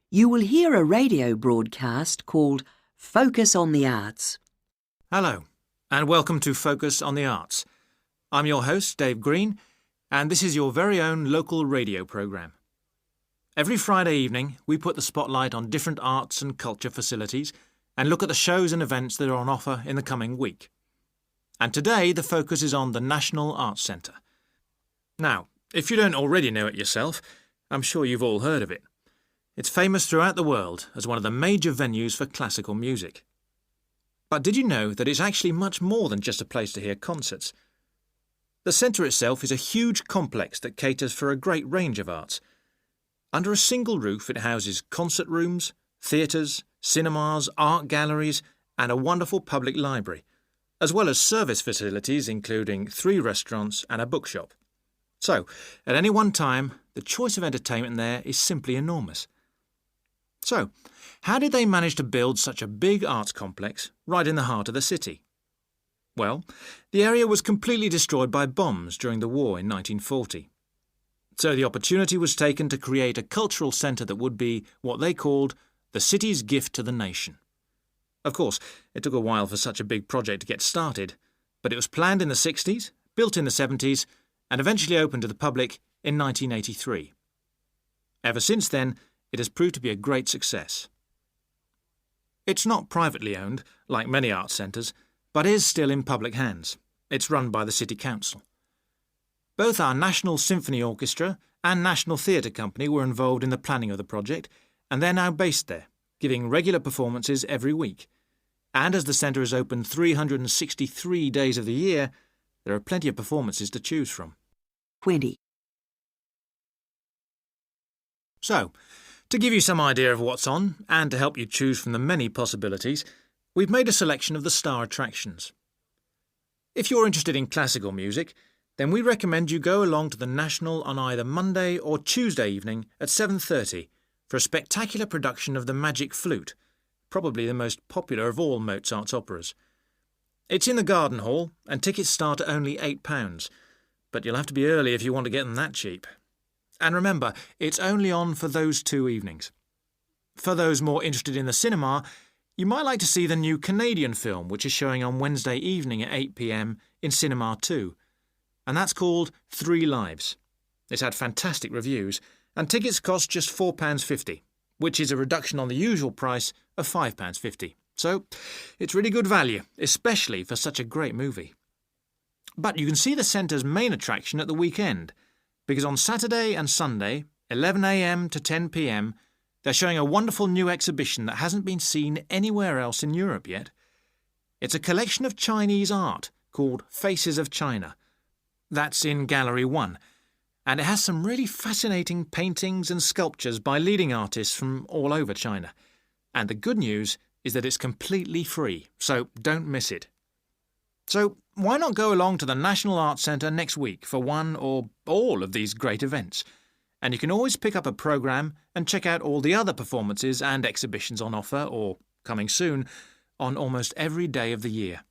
You will hear a radio broadcast called Focus on the Arts. Hello, and welcome to Focus on the Arts. I'm your host, Dave Green, and this is your very own local radio programme. Every Friday evening, we put the spotlight on different arts and culture facilities and look at the shows and events that are on offer in the coming week. And today, the focus is on the National Arts Centre. Now, if you don't already know it yourself, I'm sure you've all heard of it. It's famous throughout the world as one of the major venues for classical music. But did you know that it's actually much more than just a place to hear concerts? The centre itself is a huge complex that caters for a great range of arts. Under a single roof it houses concert rooms, theatres, cinemas, art galleries and a wonderful public library, as well as service facilities including 3 restaurants and a bookshop. So, at any one time, the choice of entertainment there is simply enormous. So, how did they manage to build such a big arts complex right in the heart of the city? Well, the area was completely destroyed by bombs during the war in 1940. So the opportunity was taken to create a cultural centre that would be what they called the city's gift to the nation. Of course, it took a while for such a big project to get started, but it was planned in the 60s, built in the 70s, and eventually opened to the public in 1983. Ever since then, it has proved to be a great success. It's not privately owned, like many arts centres, but is still in public hands. It's run by the City Council. Both our National Symphony Orchestra and National Theatre Company were involved in the planning of the project, and they're now based there, giving regular performances every week. And as the centre is open 363 days of the year, there are plenty of performances to choose from. 20. So, to give you some idea of what's on, and to help you choose from the many possibilities, we've made a selection of the star attractions. If you're interested in classical music, then we recommend you go along to the National on either Monday or Tuesday evening at 7:30 for a spectacular production of The Magic Flute, probably the most popular of all Mozart's operas. It's in the Garden Hall, and tickets start at only £8, but you'll have to be early if you want to get them that cheap. And remember, it's only on for those 2 evenings. For those more interested in the cinema, you might like to see the new Canadian film, which is showing on Wednesday evening at 8 p.m. in Cinema 2, and that's called 3 Lives. It's had fantastic reviews, and tickets cost just £4.50, which is a reduction on the usual price of £5.50. So, it's really good value, especially for such a great movie. But you can see the centre's main attraction at the weekend, because on Saturday and Sunday, 11 a.m. to 10 p.m, they're showing a wonderful new exhibition that hasn't been seen anywhere else in Europe yet. It's a collection of Chinese art called Faces of China. That's in Gallery 1, and it has some really fascinating paintings and sculptures by leading artists from all over China. And the good news is that it's completely free, so don't miss it. So why not go along to the National Arts Centre next week for one or all of these great events? And you can always pick up a programme and check out all the other performances and exhibitions on offer, or coming soon, on almost every day of the year.